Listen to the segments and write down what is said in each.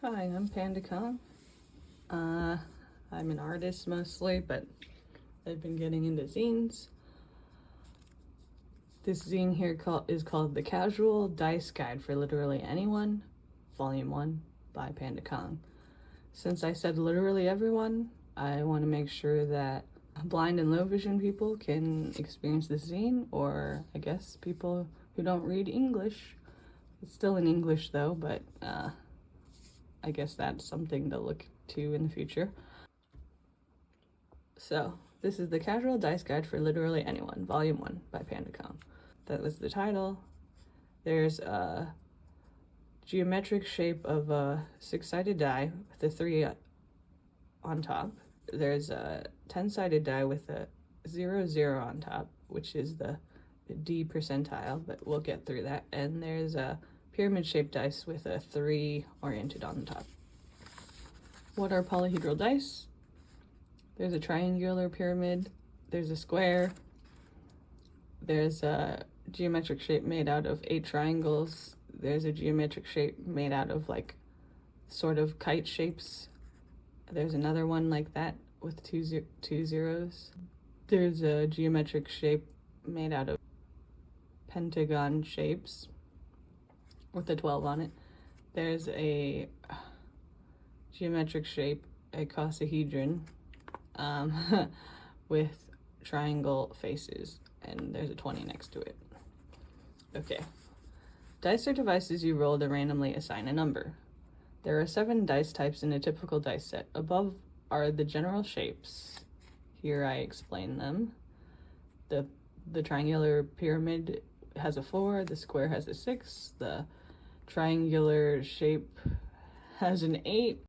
Hi, I'm Panda Kong. I'm an artist mostly, but I've been getting into zines. This zine here is called The Casual Dice Guide for Literally Anyone, Volume 1 by Panda Kong. Since I said literally everyone, I want to make sure that blind and low vision people can experience this zine, or I guess people who don't read English. It's still in English though, but I guess that's something to look to in the future. So, this is The Casual Dice Guide for Literally Anyone, Volume 1 by Panda Kong. That was the title. There's a geometric shape of a 6-sided die with a 3 on top. There's a 10-sided die with a 0, 0 on top, which is the D percentile, but we'll get through that. And there's a pyramid-shaped dice with a 3 oriented on the top. What are polyhedral dice? There's a triangular pyramid, there's a square, there's a geometric shape made out of 8 triangles, there's a geometric shape made out of like sort of kite shapes, there's another one like that with two zeros, there's a geometric shape made out of pentagon shapes with a 12 on it, there's a geometric shape, a icosahedron, with triangle faces, and there's a 20 next to it. Okay. Dice are devices you roll to randomly assign a number. There are 7 dice types in a typical dice set. Above are the general shapes. Here I explain them. The triangular pyramid has a 4, the square has a 6, the triangular shape has an 8,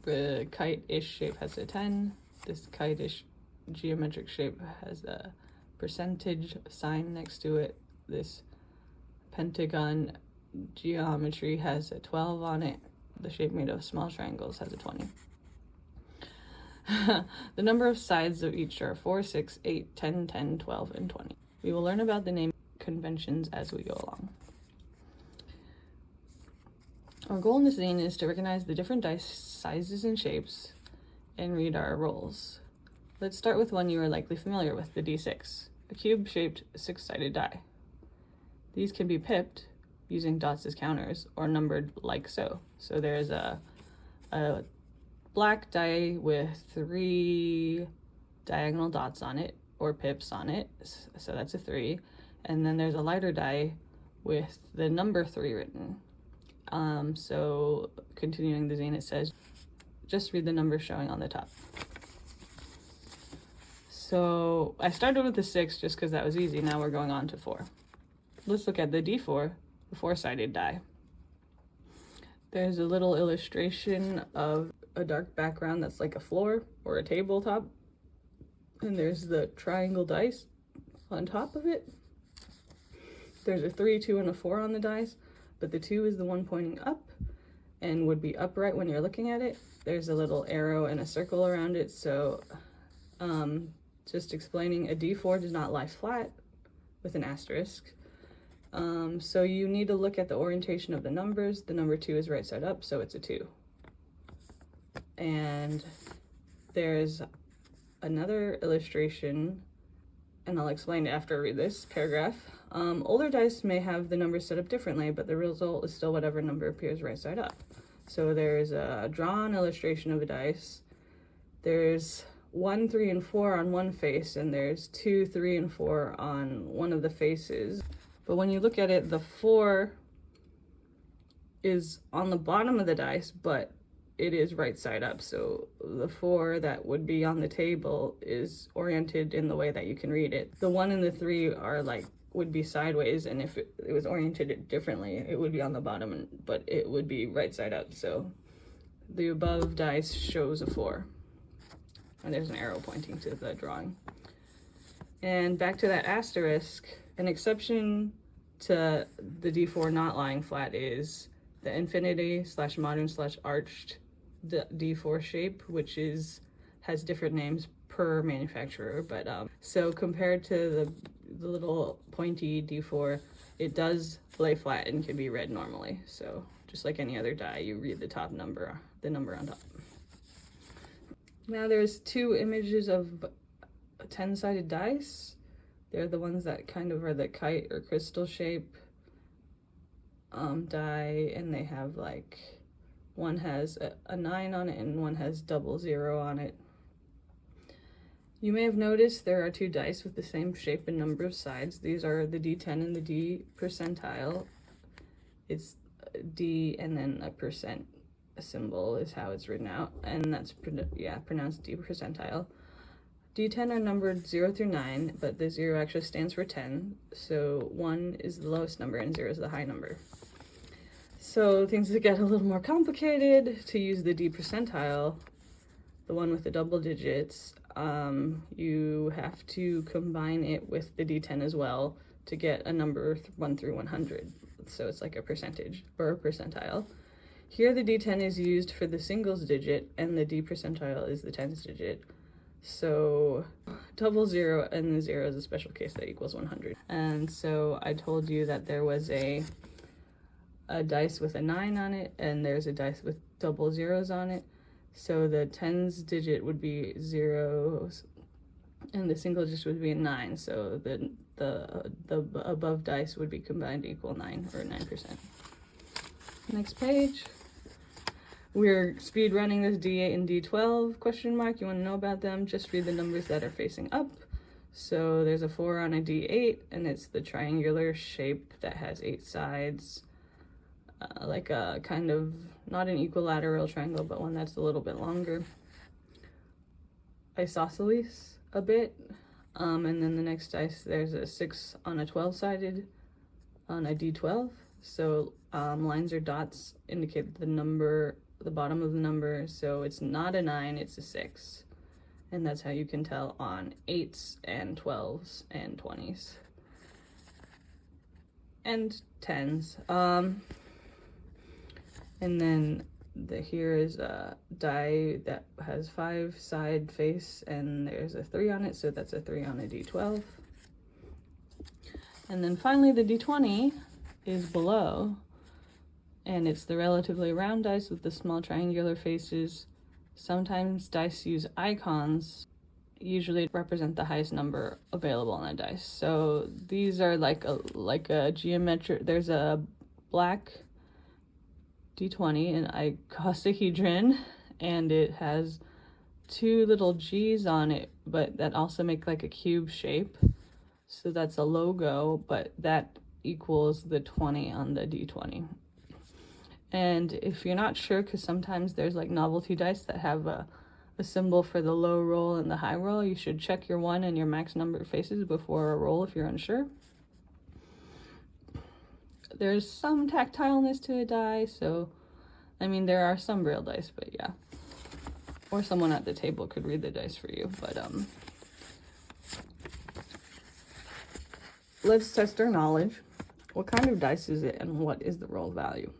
the kite-ish shape has a 10, this kite-ish geometric shape has a percentage sign next to it, this pentagon geometry has a 12 on it, the shape made of small triangles has a 20. The number of sides of each are 4, 6, 8, 10, 10, 12, and 20. We will learn about the name conventions as we go along. Our goal in this zine is to recognize the different dice sizes and shapes and read our rolls. Let's start with one you are likely familiar with, the D6, a cube-shaped 6-sided die. These can be pipped using dots as counters or numbered like so. So there's a black die with 3 diagonal dots on it or pips on it, so that's a 3. And then there's a lighter die with the number 3 written. So continuing the zine, it says, just read the numbers showing on the top. So I started with the 6 just because that was easy. Now we're going on to 4. Let's look at the D4, the 4-sided die. There's a little illustration of a dark background that's like a floor or a tabletop. And there's the triangle dice on top of it. There's a 3, 2, and a 4 on the dice, but the 2 is the one pointing up and would be upright when you're looking at it. There's a little arrow and a circle around it, so just explaining, a D4 does not lie flat with an asterisk. So you need to look at the orientation of the numbers. The number 2 is right side up, so it's a 2. And there's another illustration, and I'll explain it after I read this paragraph. Older dice may have the numbers set up differently, but the result is still whatever number appears right side up. So there's a drawn illustration of a dice. There's 1, 3, and 4 on one face, and there's 2, 3, and 4 on one of the faces. But when you look at it, the 4 is on the bottom of the dice, but it is right side up. So the 4 that would be on the table is oriented in the way that you can read it. The 1 and the 3 are would be sideways, and if it was oriented differently, it would be on the bottom, but it would be right side up. So the above dice shows a 4. And there's an arrow pointing to the drawing. And back to that asterisk, an exception to the D4 not lying flat is the infinity / modern / arched D4 shape, which has different names per manufacturer, but so compared to the little pointy D4, it does lay flat and can be read normally. So just like any other die, you read the top number, the number on top. Now there's two images of 10-sided dice. They're the ones that kind of are the kite or crystal shape die, and they have like, one has a 9 on it and one has 00 on it. You may have noticed there are two dice with the same shape and number of sides. These are the D10 and the D percentile. It's D and then a percent symbol is how it's written out, and that's pronounced D percentile. D10 are numbered 0 through 9, but the 0 actually stands for 10, so 1 is the lowest number and 0 is the high number. So things that get a little more complicated, to use the D percentile, the one with the double digits, you have to combine it with the D10 as well to get a number 1 through 100. So it's like a percentage or a percentile. Here the D10 is used for the singles digit and the D percentile is the tens digit. So 00 and the 0 is a special case that equals 100. And so I told you that there was a dice with a 9 on it, and there's a dice with double zeros on it. So the tens digit would be 0s, and the single digit would be a 9. So the above dice would be combined to equal 9, or 9%. Next page. We're speed running this D8 and D12 question mark. You want to know about them? Just read the numbers that are facing up. So there's a 4 on a D8, and it's the triangular shape that has 8 sides. Like a kind of, not an equilateral triangle, but one that's a little bit longer. Isosceles a bit. And then the next dice, there's a 6 on a 12-sided on a D12. So lines or dots indicate the number, the bottom of the number. So it's not a 9, it's a 6. And that's how you can tell on 8s and 12s and 20s. And 10s. And then here is a die that has 5 side face, and there's a 3 on it, so that's a 3 on a D12. And then finally the D20 is below, and it's the relatively round dice with the small triangular faces. Sometimes dice use icons, usually represent the highest number available on a dice. So these are like a geometric, there's a black D20, an icosahedron, and it has 2 little G's on it, but that also make like a cube shape. So that's a logo, but that equals the 20 on the D20. And if you're not sure, because sometimes there's like novelty dice that have a symbol for the low roll and the high roll, you should check your 1 and your max number of faces before a roll if you're unsure. There's some tactileness to a die, so, I mean, there are some braille dice, but yeah. Or someone at the table could read the dice for you, but, let's test our knowledge. What kind of dice is it, and what is the roll value?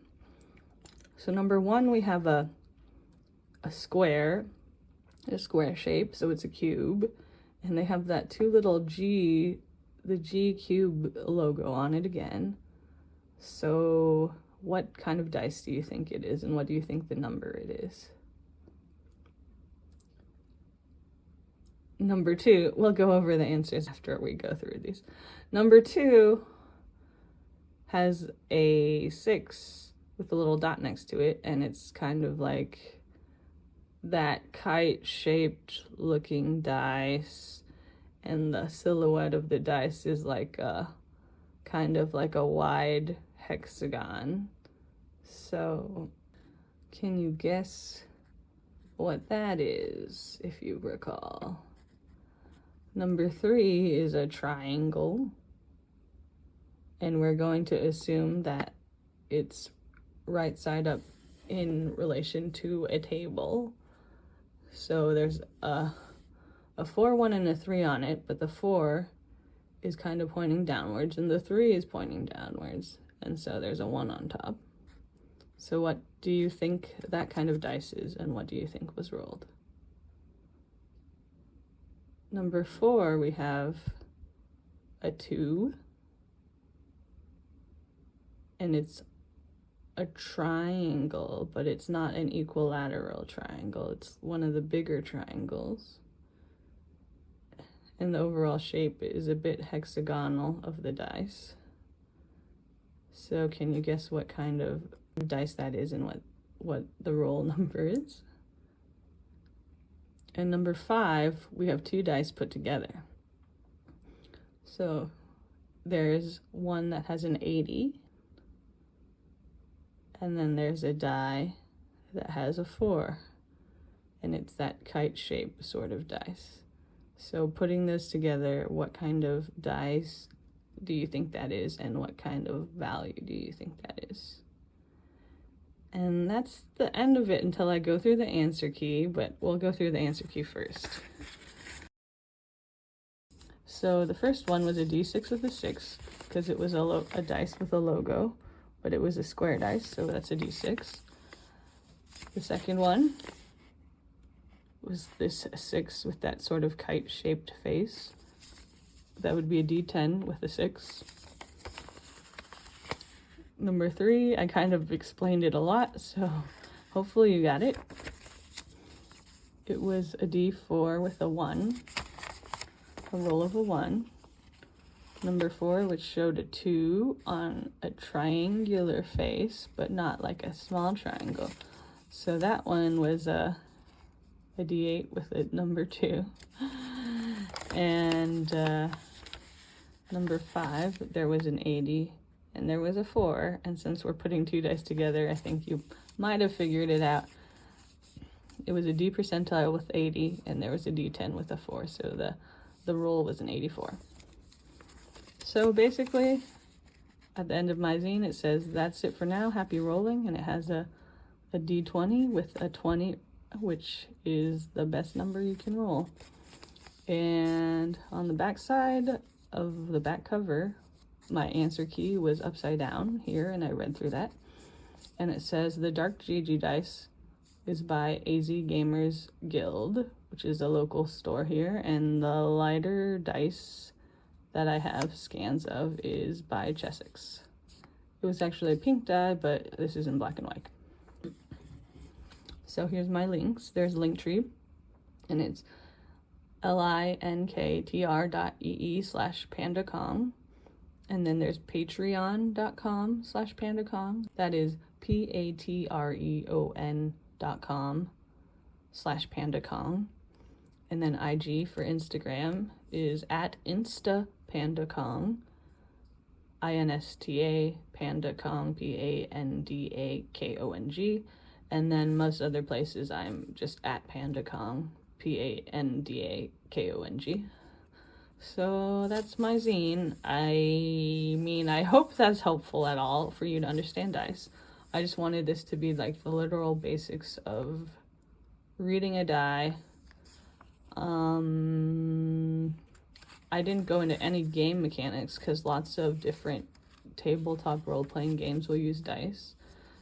So number 1, we have a square shape, so it's a cube, and they have that 2 little G, the G cube logo on it again. So what kind of dice do you think it is, and what do you think the number it is? Number 2, we'll go over the answers after we go through these. Number 2 has a 6 with a little dot next to it, and it's kind of like that kite-shaped looking dice, and the silhouette of the dice is like a kind of like a wide hexagon. So can you guess what that is, if you recall? Number 3 is a triangle, and we're going to assume that it's right side up in relation to a table. So there's a 4, 1, and a 3 on it, but the 4 is kind of pointing downwards, and the 3 is pointing downwards, and so there's a 1 on top. So what do you think that kind of dice is, and what do you think was rolled? Number 4, we have a 2, and it's a triangle, but it's not an equilateral triangle. It's one of the bigger triangles. And the overall shape is a bit hexagonal of the dice. So can you guess what kind of dice that is and what the roll number is? And number 5, we have 2 dice put together. So there's one that has an 80, and then there's a die that has a 4, and it's that kite shape sort of dice. So putting those together, what kind of dice do you think that is, and what kind of value do you think that is? And that's the end of it until I go through the answer key, but we'll go through the answer key first. So the first one was a d6 with a 6, because it was a dice with a logo, but it was a square dice, so that's a d6. The second one was this 6 with that sort of kite-shaped face. That would be a d10 with a 6. Number 3, I kind of explained it a lot, so hopefully you got it. It was a d4 with a 1, a roll of a 1. Number 4, which showed a 2 on a triangular face, but not like a small triangle. So that one was a d8 with a number 2. And number 5, there was an 80, and there was a 4. And since we're putting 2 dice together, I think you might have figured it out. It was a D percentile with 80, and there was a D10 with a 4, so the roll was an 84. So basically, at the end of my zine, it says, "That's it for now, happy rolling," and it has a D20 with a 20, which is the best number you can roll. And on the back side of the back cover, my answer key was upside down here, and I read through that. And it says, "The Dark GG Dice is by AZ Gamers Guild," which is a local store here, and the lighter dice that I have scans of is by Chessex. It was actually a pink die, but this is in black and white. So here's my links. There's Linktree, and it's linktr.ee/pandakong. And then there's patreon.com/pandakong. That is patreon.com/pandakong. And then IG for Instagram is @instapandakong, INSTA Pandakong, PANDAKONG. And then most other places I'm just @Pandakong, PANDAKONG. So that's my zine. I mean, I hope that's helpful at all for you to understand dice. I just wanted this to be like the literal basics of reading a die. I didn't go into any game mechanics because lots of different tabletop role-playing games will use dice.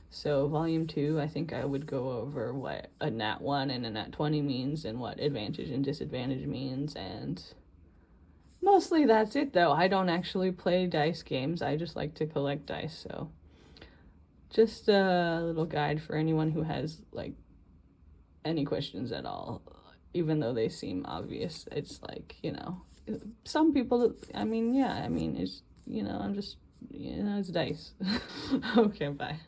So volume 2, I think I would go over what a nat 1 and a nat 20 means, and what advantage and disadvantage means, and mostly that's it though. I don't actually play dice games, I just like to collect dice, so just a little guide for anyone who has like any questions at all, even though they seem obvious. It's like, you know, some people, I mean, yeah, I mean, it's, you know, I'm just, you know, it's dice. Okay, bye.